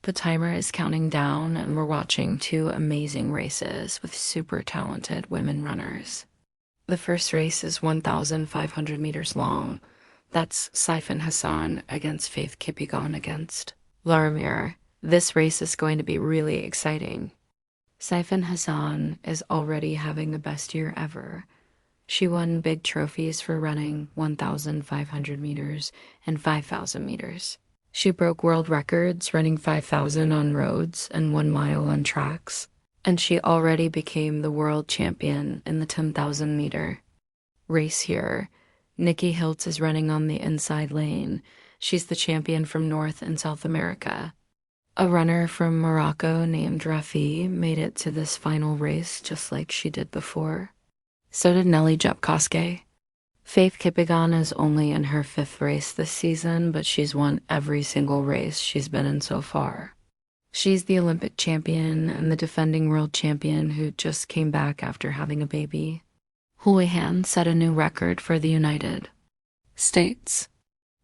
The timer is counting down, and we're watching two amazing races with super talented women runners. The first race is 1,500 meters long. That's Saifan Hassan against Faith Kipyegon against Lara Mir. This race is going to be really exciting. Saifan Hassan is already having the best year ever. She won big trophies for running 1,500 meters and 5,000 meters. She broke world records running 5,000 on roads and 1 mile on tracks. And she already became the world champion in the 10,000 meter race here. Nikki Hiltz is running on the inside lane. She's the champion from North and South America. A runner from Morocco named Rafi made it to this final race just like she did before. So did Nelly Jepkoske. Faith Kipyegon is only in her 5th race this season, but she's won every single race she's been in so far. She's the Olympic champion and the defending world champion who just came back after having a baby. Houlihan set a new record for the United States.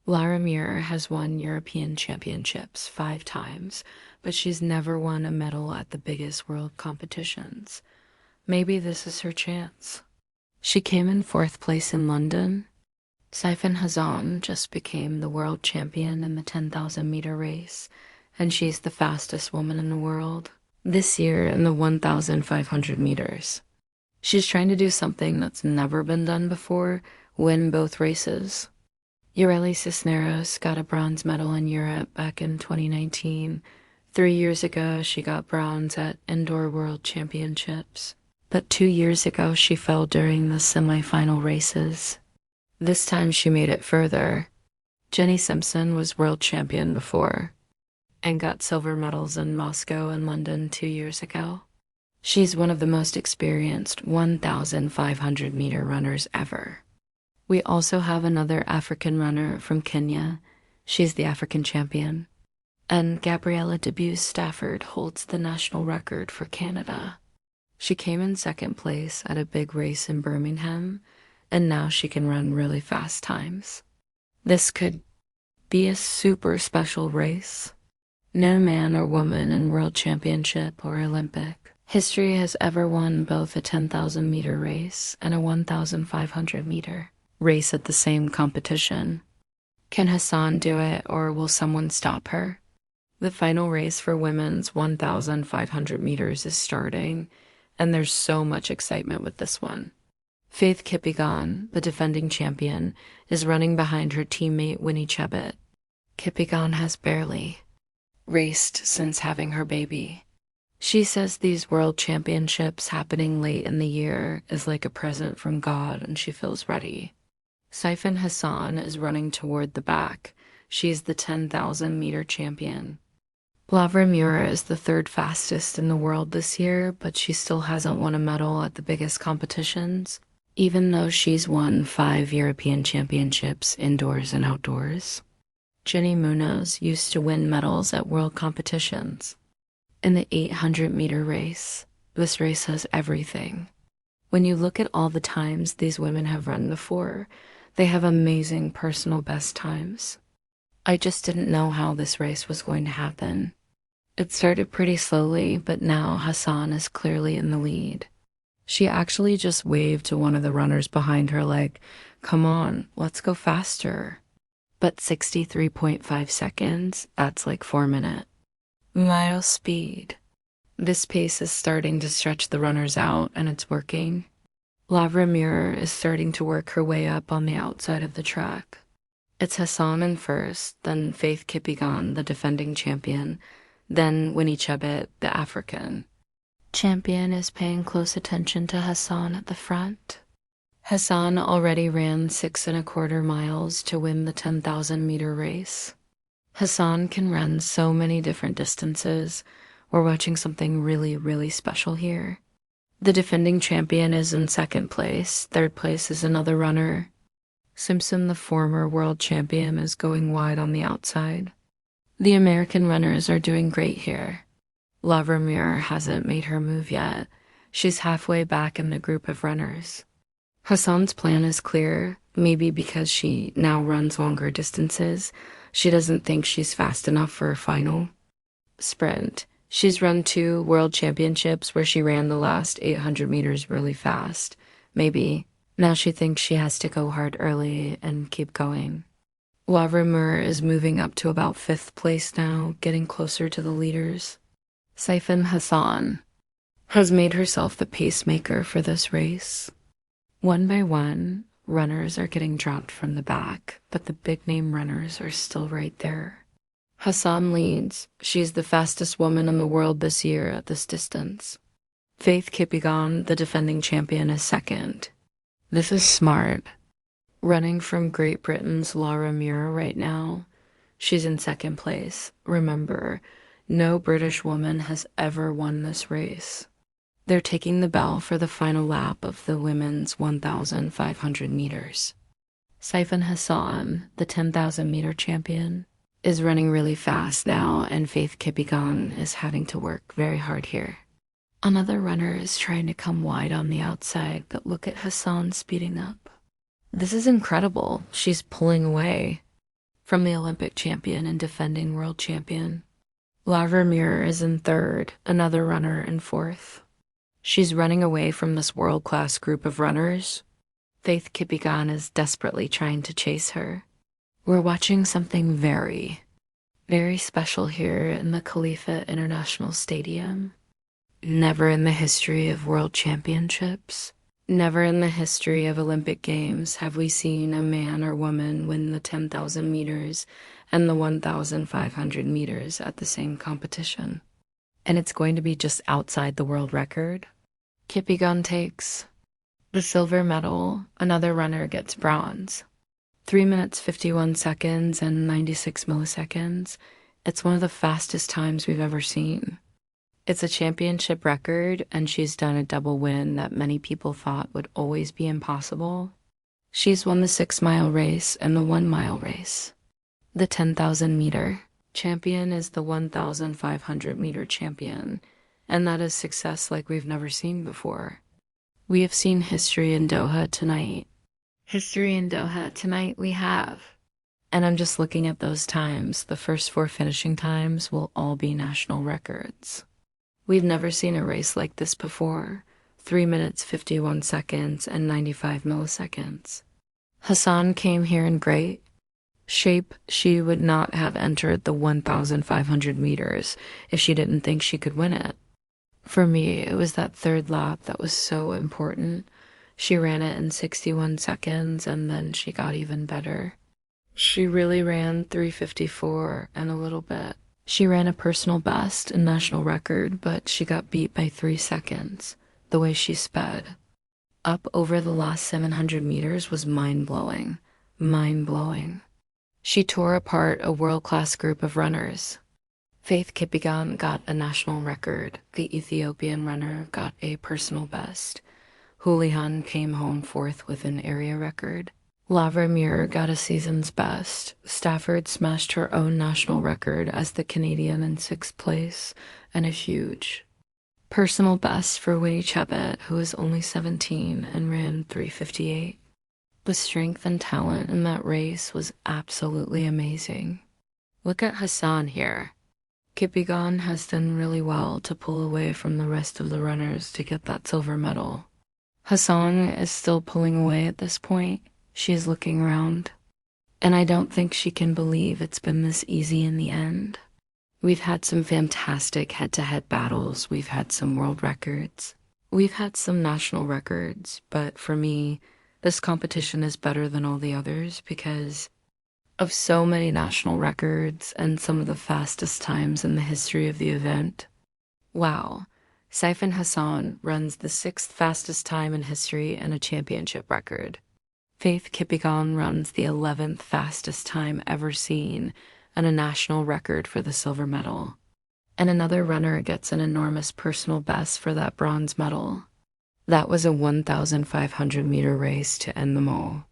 Lara Mir has won European championships 5 times, but she's never won a medal at the biggest world competitions. Maybe this is her chance. She came in 4th place in London. Saifan Hassan just became the world champion in the 10,000 meter race, and she's the fastest woman in the world this year in the 1,500 meters. She's trying to do something that's never been done before, win both races. Ureli Cisneros got a bronze medal in Europe back in 2019. 3 years ago, she got bronze at Indoor World Championships. But 2 years ago, she fell during the semifinal races. This time she made it further. Jenny Simpson was world champion before and got silver medals in Moscow and London 2 years ago. She's one of the most experienced 1,500 meter runners ever. We also have another African runner from Kenya. She's the African champion. And Gabriella Debus Stafford holds the national record for Canada. She came in 2nd place at a big race in Birmingham, and now she can run really fast times. This could be a super special race. No man or woman in World Championship or Olympic history has ever won both a 10,000 meter race and a 1,500 meter race at the same competition. Can Hassan do it, or will someone stop her? The final race for women's 1,500 meters is starting, and there's so much excitement with this one. Faith Kipyegon, the defending champion, is running behind her teammate Winnie Chebet. Kipyegon has barely raced since having her baby. She says these world championships happening late in the year is like a present from God, and she feels ready. Saifan Hassan is running toward the back. She's the 10,000 meter champion. Lara Mir is the 3rd fastest in the world this year, but she still hasn't won a medal at the biggest competitions, even though she's won 5 European championships indoors and outdoors. Jenny Munoz used to win medals at world competitions. In the 800 meter race, this race has everything. When you look at all the times these women have run before, they have amazing personal best times. I just didn't know how this race was going to happen. It started pretty slowly, but now Hassan is clearly in the lead. She actually just waved to one of the runners behind her like, "Come on, let's go faster." But 63.5 seconds, that's like 4 minute mile speed. This pace is starting to stretch the runners out, and it's working. Lara Mir is starting to work her way up on the outside of the track. It's Hassan in first, then Faith Kipyegon, the defending champion, then Winnie Chebet, the African champion, is paying close attention to Hassan at the front. Hassan already ran 6.25 miles to win the 10,000 meter race. Hassan can run so many different distances. We're watching something really, really special here. The defending champion is in 2nd place. 3rd place is another runner. Simpson, the former world champion, is going wide on the outside. The American runners are doing great here. Lara Mir hasn't made her move yet. She's halfway back in the group of runners. Hassan's plan is clear, maybe because she now runs longer distances. She doesn't think she's fast enough for a final. sprint. She's run 2 world championships where she ran the last 800 meters really fast. Maybe. Now she thinks she has to go hard early and keep going. Lavramur is moving up to about 5th place now, getting closer to the leaders. Saifan Hassan has made herself the pacemaker for this race. One by one, runners are getting dropped from the back, but the big-name runners are still right there. Hassan leads. She's the fastest woman in the world this year at this distance. Faith Kipyegon, the defending champion, is second. This is smart. Running from Great Britain's Laura Muir right now, she's in second place. Remember, no British woman has ever won this race. They're taking the bell for the final lap of the women's 1,500 meters. Saifan Hassan, the 10,000-meter champion, is running really fast now, and Faith Kipyegon is having to work very hard here. Another runner is trying to come wide on the outside, but look at Hassan speeding up. This is incredible. She's pulling away from the Olympic champion and defending world champion. Laura Muir is in third, another runner in fourth. She's running away from this world-class group of runners. Faith Kipyegon is desperately trying to chase her. We're watching something very, very special here in the Khalifa International Stadium. Never in the history of world championships, never in the history of Olympic Games have we seen a man or woman win the 10,000 meters and the 1,500 meters at the same competition. And it's going to be just outside the world record. Kipyegon takes the silver medal. Another runner gets bronze. 3 minutes, 51 seconds and 96 milliseconds. It's one of the fastest times we've ever seen. It's a championship record, and she's done a double win that many people thought would always be impossible. She's won the 6-mile race and the 1-mile race. The 10,000-meter champion is the 1,500-meter champion, and that is success like we've never seen before. We have seen history in Doha tonight. History in Doha tonight we have. And I'm just looking at those times. The first 4 finishing times will all be national records. We've never seen a race like this before. 3 minutes, 51 seconds, and 95 milliseconds. Hassan came here in great shape. She would not have entered the 1,500 meters if she didn't think she could win it. For me, it was that third lap that was so important. She ran it in 61 seconds, and then she got even better. She really ran 3:54 and a little bit. She ran a personal best and national record, but she got beat by 3 seconds, the way she sped. Up over the last 700 meters was mind-blowing. Mind-blowing. She tore apart a world-class group of runners. Faith Kipyegon got a national record. The Ethiopian runner got a personal best. Houlihan came home 4th with an area record. Laura Muir got a season's best. Stafford smashed her own national record as the Canadian in 6th place, and a huge personal best for Winnie Chebet, who is only 17 and ran 3:58. The strength and talent in that race was absolutely amazing. Look at Hassan here. Kipyegon has done really well to pull away from the rest of the runners to get that silver medal. Hassan is still pulling away at this point. She is looking around, and I don't think she can believe it's been this easy in the end. We've had some fantastic head-to-head battles. We've had some world records. We've had some national records, but for me, this competition is better than all the others because of so many national records and some of the fastest times in the history of the event. Wow. Saifan Hassan runs the 6th fastest time in history and a championship record. Faith Kipyegon runs the 11th fastest time ever seen and a national record for the silver medal. And another runner gets an enormous personal best for that bronze medal. That was a 1,500-meter race to end them all.